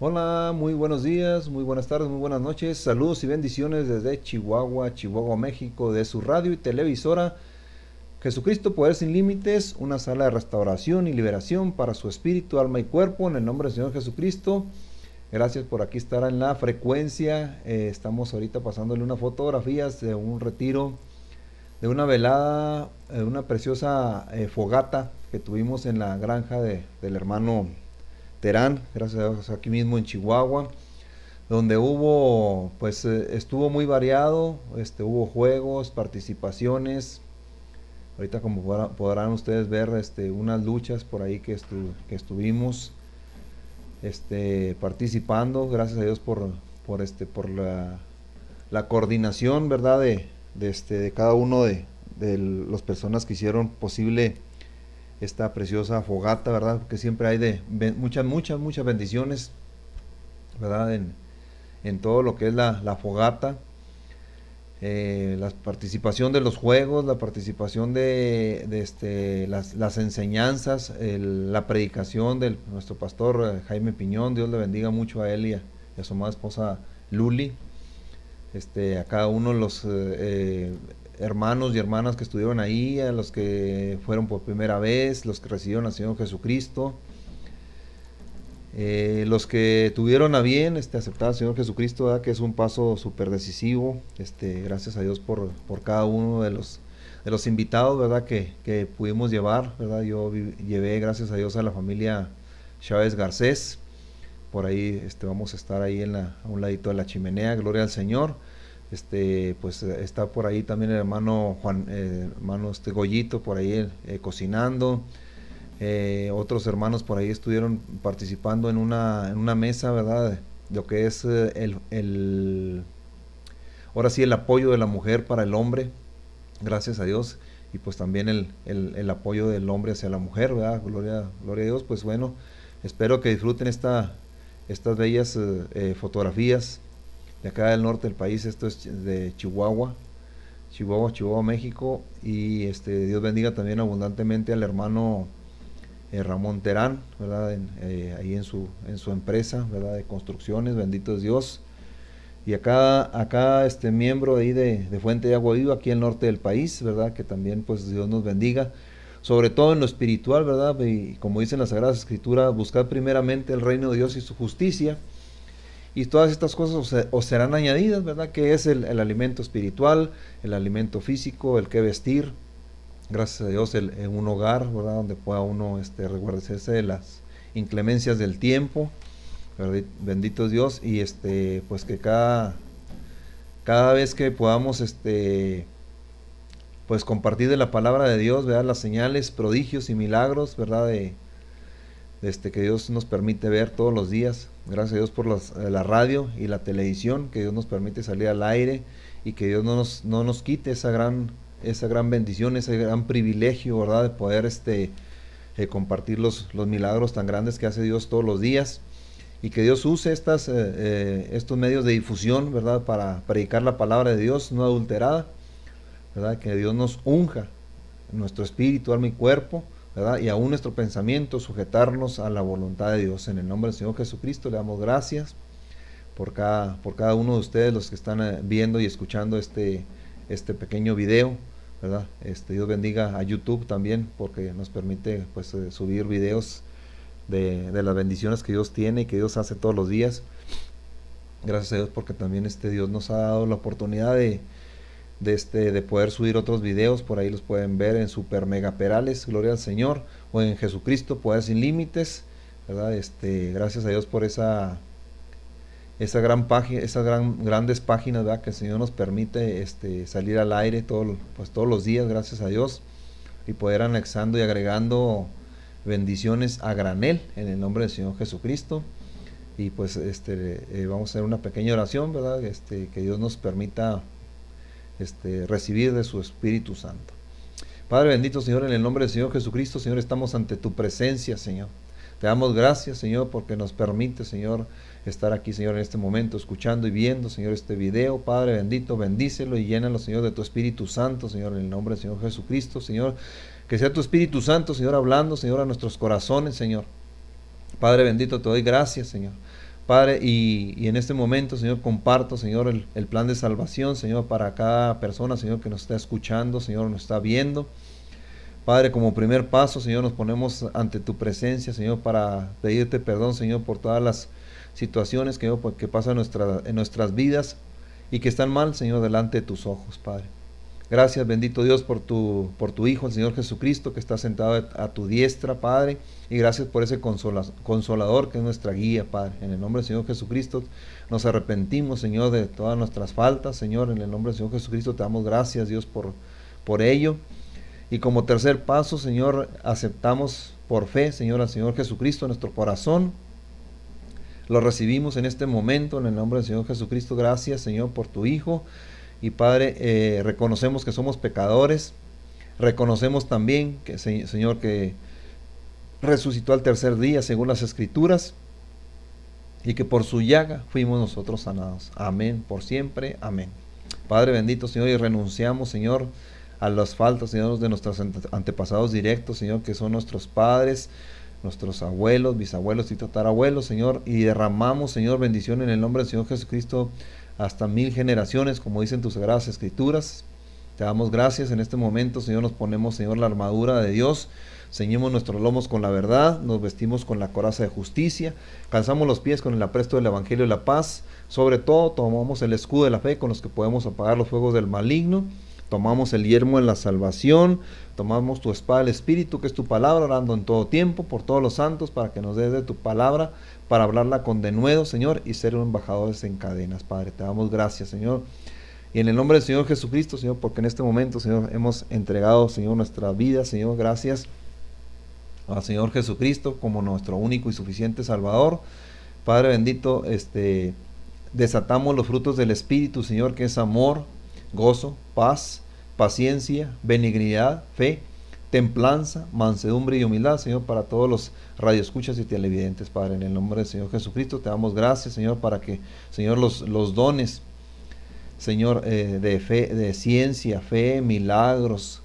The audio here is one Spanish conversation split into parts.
Hola, muy buenos días, muy buenas tardes, muy buenas noches. Saludos y bendiciones desde Chihuahua, México, de su radio y televisora Jesucristo Poder Sin Límites, una sala de restauración y liberación para su espíritu, alma y cuerpo, en el nombre del Señor Jesucristo. Gracias por aquí estar en la frecuencia. Estamos ahorita pasándole unas fotografías de un retiro, de una velada, una preciosa fogata que tuvimos en la granja del hermano Terán, gracias a Dios, aquí mismo en Chihuahua, donde hubo, pues estuvo muy variado, hubo juegos, participaciones. Ahorita como podrán ustedes ver, unas luchas por ahí que estuvimos participando, gracias a Dios por la coordinación, ¿verdad? De cada uno de las personas que hicieron posible esta preciosa fogata, ¿verdad? Que siempre hay muchas bendiciones, ¿verdad? En todo lo que es la fogata, la participación de los juegos, la participación las enseñanzas, la predicación de nuestro pastor Jaime Piñón. Dios le bendiga mucho a él y a su amada esposa Luli, a cada uno de los hermanos y hermanas que estuvieron ahí, a los que fueron por primera vez, los que recibieron al Señor Jesucristo, los que tuvieron a bien aceptar al Señor Jesucristo, ¿verdad? Que es un paso súper decisivo. Gracias a Dios por cada uno de los invitados, ¿verdad? Que pudimos llevar, ¿verdad? Yo llevé, gracias a Dios, a la familia Chávez Garcés. Por ahí vamos a estar ahí a un ladito de la chimenea, gloria al Señor. Pues está por ahí también el hermano Juan, hermano Goyito, por ahí cocinando. Otros hermanos por ahí estuvieron participando en una mesa, ¿verdad? Lo que es ahora sí, el apoyo de la mujer para el hombre, gracias a Dios, y pues también el apoyo del hombre hacia la mujer, ¿verdad? Gloria a Dios. Pues bueno, espero que disfruten estas bellas fotografías de acá del norte del país. Esto es de Chihuahua, México. Y Dios bendiga también abundantemente al hermano Ramón Terán, ¿verdad? Ahí en su empresa, ¿verdad? De construcciones, bendito es Dios. Y acá miembro ahí de Fuente de Agua Viva, aquí en el norte del país, ¿verdad? Que también pues Dios nos bendiga. Sobre todo en lo espiritual, ¿verdad? Y como dicen las Sagradas Escrituras, buscad primeramente el reino de Dios y su justicia. Y todas estas cosas os serán añadidas, ¿verdad? Que es el alimento espiritual, el alimento físico, el que vestir. Gracias a Dios, en un hogar, ¿verdad? Donde pueda uno resguardarse de las inclemencias del tiempo. ¿Verdad? Bendito es Dios. Y pues que cada vez que podamos pues compartir de la palabra de Dios, ¿verdad? Las señales, prodigios y milagros, ¿verdad? Que Dios nos permite ver todos los días. Gracias a Dios por la radio y la televisión, que Dios nos permite salir al aire y que Dios no nos quite esa gran bendición, ese gran privilegio, ¿verdad? De poder compartir los milagros tan grandes que hace Dios todos los días. Y que Dios use estos medios de difusión, ¿verdad? Para predicar la palabra de Dios no adulterada, ¿verdad? Que Dios nos unja nuestro espíritu, alma y cuerpo, ¿verdad? Y aún nuestro pensamiento, sujetarnos a la voluntad de Dios. En el nombre del Señor Jesucristo le damos gracias por cada uno de ustedes, los que están viendo y escuchando este pequeño video, ¿verdad? Dios bendiga a YouTube también, porque nos permite pues subir videos de las bendiciones que Dios tiene y que Dios hace todos los días. Gracias a Dios, porque también Dios nos ha dado la oportunidad de poder subir otros videos. Por ahí los pueden ver en Super Mega Perales, gloria al Señor, o en Jesucristo Poder Sin Límites, ¿verdad? Gracias a Dios por esa gran página, esas grandes páginas, ¿verdad? Que el Señor nos permite salir al aire todos los días, gracias a Dios, y poder anexando y agregando bendiciones a granel en el nombre del Señor Jesucristo. Y pues vamos a hacer una pequeña oración, ¿verdad? Que Dios nos permita recibir de su Espíritu Santo. Padre bendito, Señor, en el nombre del Señor Jesucristo, Señor, estamos ante tu presencia, Señor. Te damos gracias, Señor, porque nos permite, Señor, estar aquí, Señor, en este momento, escuchando y viendo, Señor, este video. Padre bendito, bendícelo y llénalo, Señor, de tu Espíritu Santo, Señor, en el nombre del Señor Jesucristo, Señor. Que sea tu Espíritu Santo, Señor, hablando, Señor, a nuestros corazones, Señor. Padre bendito, te doy gracias, Señor, Padre, y en este momento, Señor, comparto, Señor, el plan de salvación, Señor, para cada persona, Señor, que nos está escuchando, Señor, nos está viendo. Padre, como primer paso, Señor, nos ponemos ante tu presencia, Señor, para pedirte perdón, Señor, por todas las situaciones que pasan en nuestras vidas y que están mal, Señor, delante de tus ojos, Padre. Gracias, bendito Dios, por tu Hijo, el Señor Jesucristo, que está sentado a tu diestra, Padre. Y gracias por ese consolador que es nuestra guía, Padre. En el nombre del Señor Jesucristo nos arrepentimos, Señor, de todas nuestras faltas, Señor. En el nombre del Señor Jesucristo te damos gracias, Dios, por ello. Y como tercer paso, Señor, aceptamos por fe, Señor, al Señor Jesucristo en nuestro corazón. Lo recibimos en este momento, en el nombre del Señor Jesucristo. Gracias, Señor, por tu Hijo. Y Padre, reconocemos que somos pecadores. Reconocemos también que, Señor, que resucitó al tercer día según las Escrituras. Y que por su llaga fuimos nosotros sanados. Amén, por siempre, amén. Padre bendito, Señor, y renunciamos, Señor, a las faltas, Señor, de nuestros antepasados directos, Señor, que son nuestros padres, nuestros abuelos, bisabuelos y tatarabuelos, Señor, y derramamos, Señor, bendición en el nombre del Señor Jesucristo hasta 1000 generaciones, como dicen tus sagradas Escrituras. Te damos gracias en este momento, Señor. Nos ponemos, Señor, la armadura de Dios, ceñimos nuestros lomos con la verdad, nos vestimos con la coraza de justicia, calzamos los pies con el apresto del Evangelio de la paz. Sobre todo tomamos el escudo de la fe con los que podemos apagar los fuegos del maligno. Tomamos el yelmo de la salvación, tomamos tu espada del Espíritu, que es tu palabra, orando en todo tiempo por todos los santos, para que nos des de tu palabra, para hablarla con denuedo, Señor, y ser embajadores en cadenas, Padre. Te damos gracias, Señor. Y en el nombre del Señor Jesucristo, Señor, porque en este momento, Señor, hemos entregado, Señor, nuestra vida, Señor, gracias al Señor Jesucristo como nuestro único y suficiente Salvador. Padre bendito, desatamos los frutos del Espíritu, Señor, que es amor, gozo, paz, paciencia, benignidad, fe, templanza, mansedumbre y humildad, Señor, para todos los radioescuchas y televidentes, Padre. En el nombre del Señor Jesucristo te damos gracias, Señor, para que, Señor, los dones, Señor, de fe, de ciencia, fe, milagros,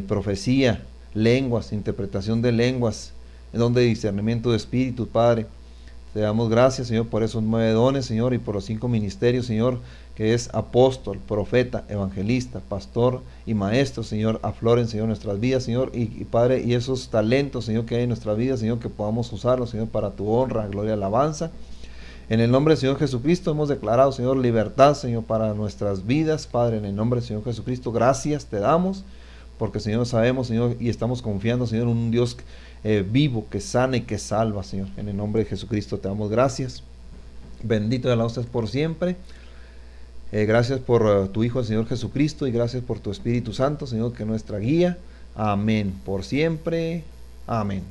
profecía, lenguas, interpretación de lenguas, don de discernimiento de espíritu, Padre. Te damos gracias, Señor, por esos 9 dones, Señor, y por los 5 ministerios, Señor, que es apóstol, profeta, evangelista, pastor y maestro, Señor. Afloren, Señor, nuestras vidas, Señor, y Padre, y esos talentos, Señor, que hay en nuestra vida, Señor, que podamos usarlos, Señor, para tu honra, gloria, alabanza. En el nombre del Señor Jesucristo hemos declarado, Señor, libertad, Señor, para nuestras vidas, Padre. En el nombre del Señor Jesucristo, gracias te damos, porque, Señor, sabemos, Señor, y estamos confiando, Señor, en un Dios vivo, que sana y que salva, Señor. En el nombre de Jesucristo te damos gracias. Bendito y alabado seas por siempre. Gracias por tu Hijo, el Señor Jesucristo, y gracias por tu Espíritu Santo, Señor, que es nuestra guía. Amén. Por siempre. Amén.